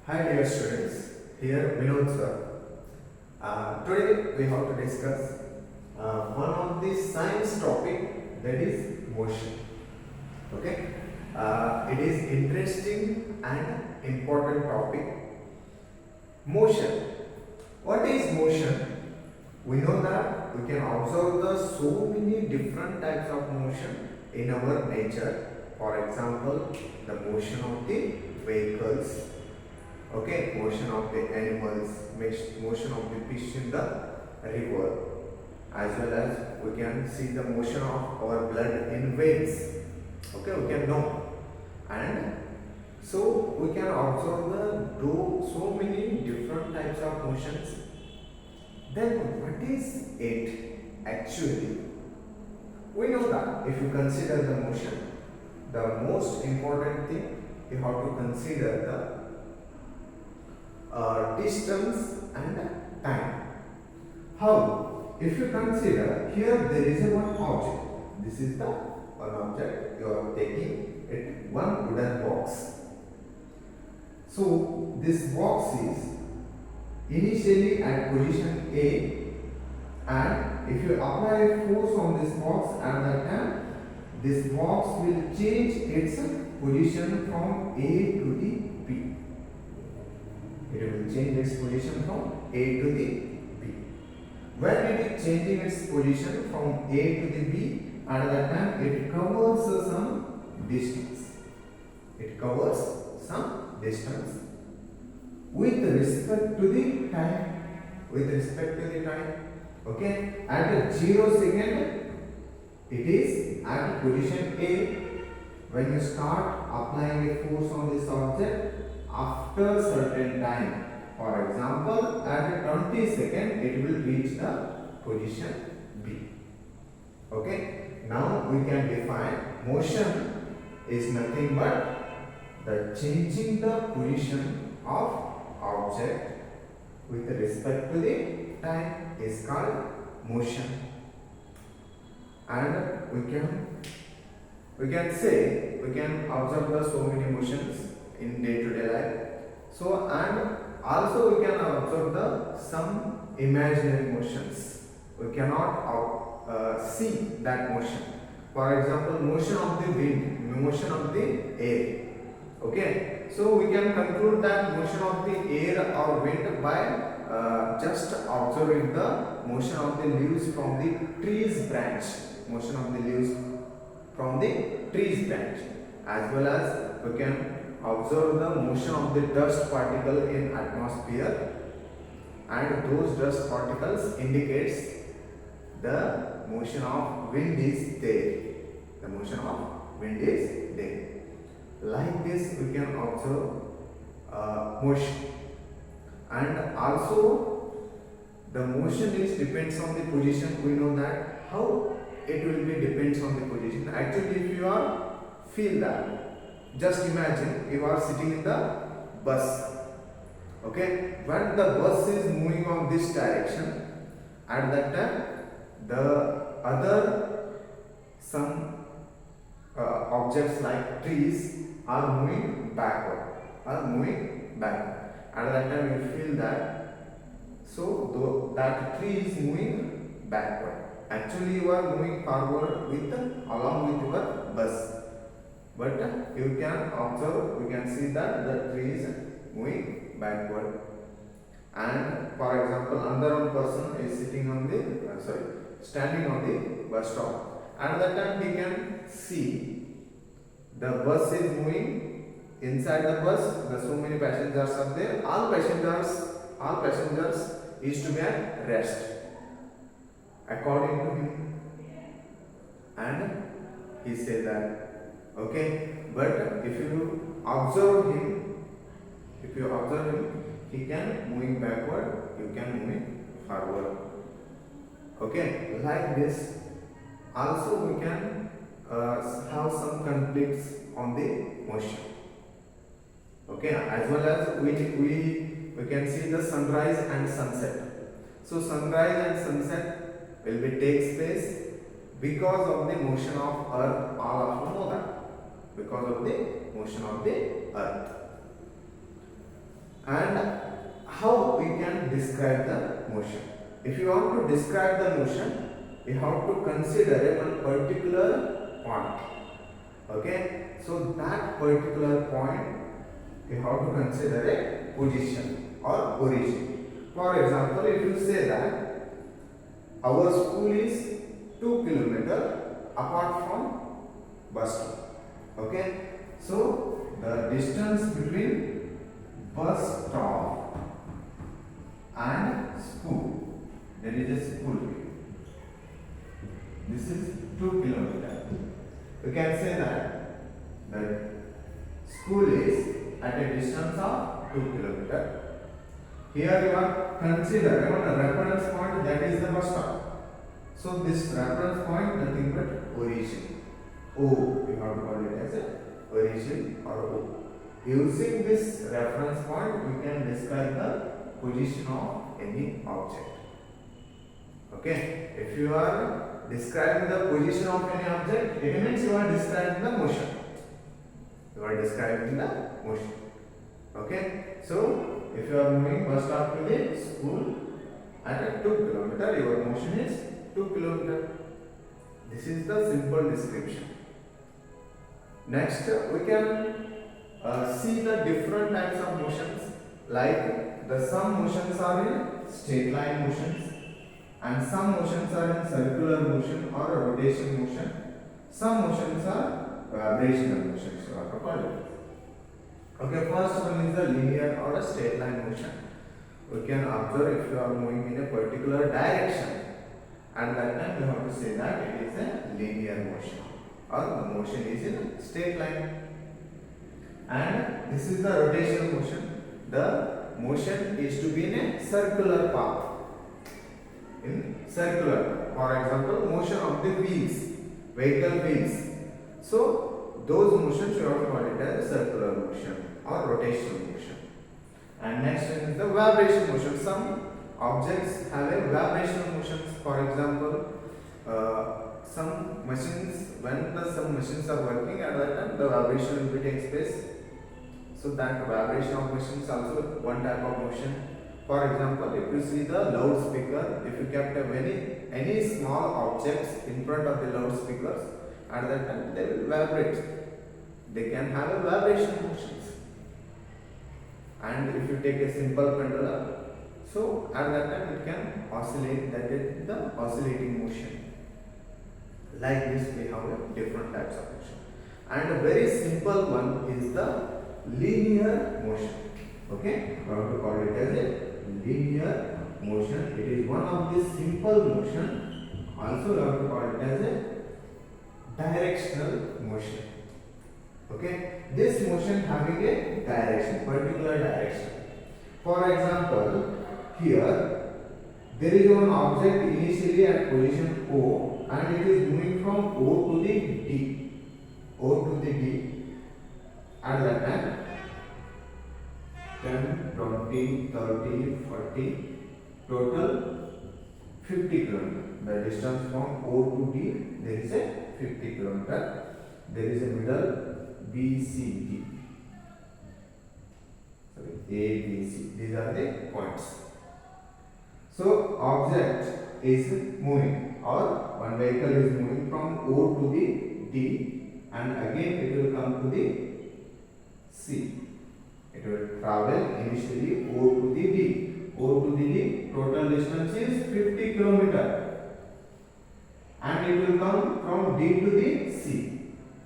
Hi dear students, here Vinod sir. Today we have to discuss one of the science topic, that is motion. Okay, it is interesting and important topic. Motion. What is motion? We know that we can observe the so many different types of motion in our nature. For example, the motion of the vehicles, okay, motion of the animals, motion of the fish in the river, as well as we can see the motion of our blood in veins, okay, we can know. And so we can observe so many different types of motions. Then what is it actually? We know that if you consider the motion, the most important thing you have to consider the distance and time. How? If you consider here, there is a one object. This is the one object you are taking it, one wooden box. So this box is initially at position A, and if you apply a force on this box at that time, this box will change its position from A to the B. It will change its position from A to the B. When it is changing its position from A to the B, at that time it covers some distance. It covers some distance with respect to the time. With respect to the time, okay. At 0 second, it is at position A. When you start applying a force on this object, after certain time, for example at 20 second, it will reach the position B. Okay, now we can define motion is nothing but the changing the position of object with respect to the time is called motion. And we can say, we can observe the so many motions in day-to-day life. So, and also we can observe the some imaginary motions. We cannot see that motion. For example, motion of the wind, motion of the air. Okay, so we can conclude that motion of the air or wind by just observing the motion of the leaves from the tree's branch. Motion of the leaves from the tree's branch, as well as we can observe the motion of the dust particle in atmosphere, and those dust particles indicates the motion of wind is there. The motion of wind is there. Like this we can observe motion. And also the motion is depends on the position. We know that how it will be depends on the position. Actually, if you are feel that, just imagine you are sitting in the bus, okay, when the bus is moving on this direction, at that time the other some objects like trees are moving backward, at that time you feel that, so that tree is moving backward. Actually you are moving forward with along with your bus, but you can observe, we can see that the tree is moving backward. And for example, another one person is sitting on the standing on the bus stop. At that time he can see the bus is moving. Inside the bus, the so many passengers are there. All passengers is to be at rest, according to him. And he said that, okay, but if you observe him, he can moving backward, you can moving forward. Okay, like this. Also we can have some conflicts on the motion. Okay, as well as we can see the sunrise and sunset. So sunrise and sunset will be takes place because of the motion of earth. All of you know that, because of the motion of the earth. And how we can describe the motion? If you want to describe the motion, we have to consider one particular point. Okay, so that particular point we have to consider a position or origin. For example, if you say that our school is 2 kilometers apart from bus stop. Okay, so the distance between bus stop and school, there is a school here. This is 2 kilometers. We can say that the school is at a distance of 2 kilometers. Here you are considering a reference point, that is the bus stop. So this reference point nothing but origin. O, we have to call it as a origin or O. Using this reference point, we can describe the position of any object. Okay, if you are describing the position of any object, it means you are describing the motion. You are describing the motion. Okay, so if you are moving bus stop to the school at a 2 kilometers, your motion is 2 kilometers. This is the simple description. Next, we can see the different types of motions, like the some motions are in straight line motions, and some motions are in circular motion or rotation motion. Some motions are vibrational motions, you have to call it. Okay, first one is the linear or a straight line motion. We can observe if you are moving in a particular direction, and that time you have to say that it is a linear motion, or the motion is in a straight line. And this is the rotational motion. The motion is to be in a circular path. In circular, for example, motion of the wheels, vehicle wheels. So those motions you have to call it as a circular motion or rotational motion. And next is the vibration motion. Some objects have a vibrational motions. For example, some machines, when some machines are working, at that time the vibration will take place. So that vibration of machines also one type of motion. For example, if you see the loudspeaker, if you kept any small objects in front of the loudspeakers, at that time they will vibrate. They can have a vibration motions. And if you take a simple pendulum, so at that time it can oscillate, that is the oscillating motion. Like this we have different types of motion. And a very simple one is the linear motion. Okay, we have to call it as a linear motion. It is one of the simple motion. Also we have to call it as a directional motion. Okay, this motion having a direction, particular direction. For example, here there is one object initially at position O, and it is moving from O to the D. O to the D. At that time 10, 20, 30, 40, total 50 km. The distance from O to D, there is a 50 km. There is a middle B, C, D. Sorry, A, B, C. These are the points. So, object is moving, or one vehicle is moving from O to the D, and again it will come to the C. It will travel initially O to the D. O to the D, total distance is 50 km. And it will come from D to the C.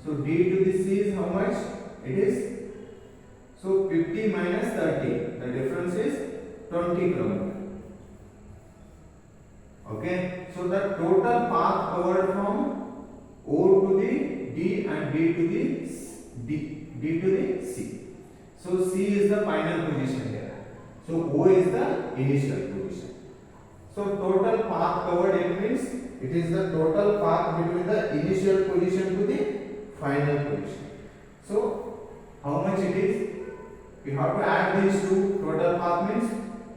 So D to the C is how much? It is, so 50 minus 30. The difference is 20 km. Okay. So the total path covered from O to the D and D to the C. So C is the final position here. So O is the initial position. So total path covered, it means it is the total path between the initial position to the final position. So how much it is? We have to add these two. Total path means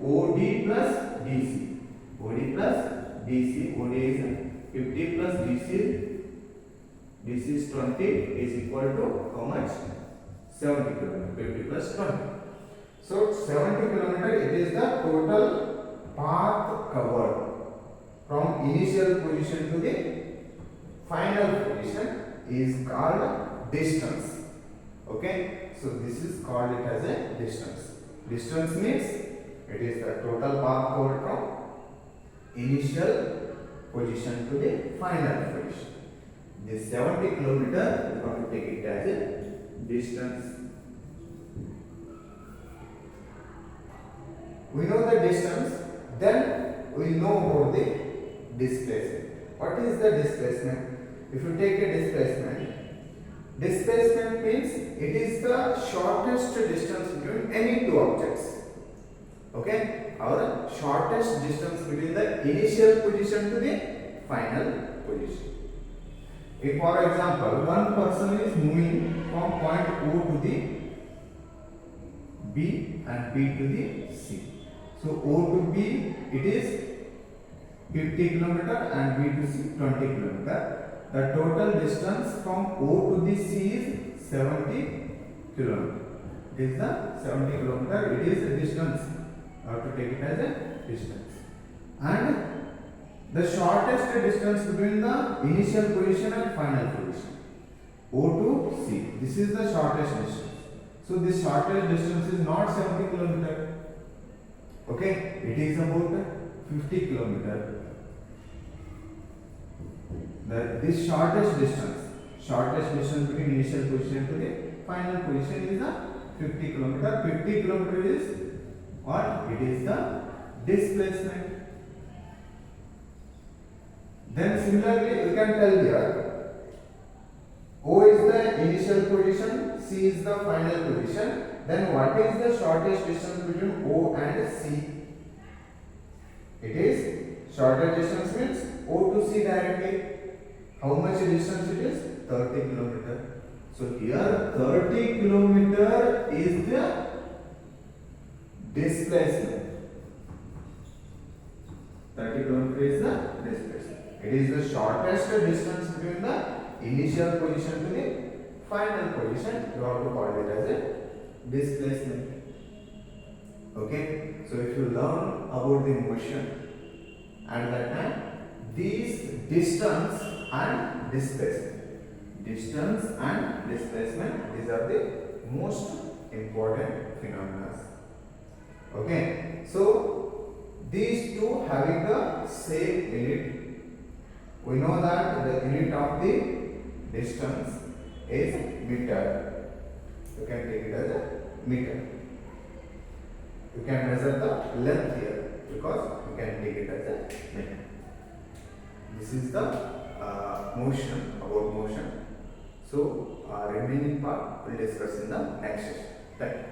OD plus DC. OD plus DC. OD is 50 plus DC. DC is 20 is equal to how much? 70 km. 50 plus 20. So 70 kilometer, it is the total path covered from initial position to the final position is called distance. Okay, so this is called it as a distance. Distance means it is the total path covered from initial position to the final position. This 70 kilometer, we have to take it as a distance. We know the distance, then we know about the displacement. What is the displacement? If you take a displacement, displacement means it is the shortest distance between any two objects. Okay, our shortest distance between the initial position to the final position. If for example one person is moving from point O to the B and B to the C. So O to B it is 50 kilometer and B to C 20 kilometer. The total distance from O to the C is 70 kilometer. It is the 70 kilometer. It is a distance. You have to take it as a distance. And the shortest distance between the initial position and final position, O to C. This is the shortest distance. So this shortest distance is not 70 kilometer. Okay, it is about 50 kilometer. This shortest distance between initial position to the final position is the 50 kilometer. 50 kilometer is what? It is the displacement. Then similarly we can tell here O is the initial position, C is the final position. Then what is the shortest distance between O and C? It is shortest distance means O to C directly. How much distance it is? 30 kilometer. So here 30 kilometer is the displacement. 30 kilometer is the displacement. It is the shortest distance between the initial position to the final position. You have to call it as a displacement. Okay. So if you learn about the motion at that time, these distance and displacement, these are the most important phenomena. Okay, so these two having the same unit. We know that the unit of the distance is meter. You can take it as a meter. You can measure the length here because you can take it as a meter. This is the motion, about motion. So remaining part we will discuss in the next session. Thank you.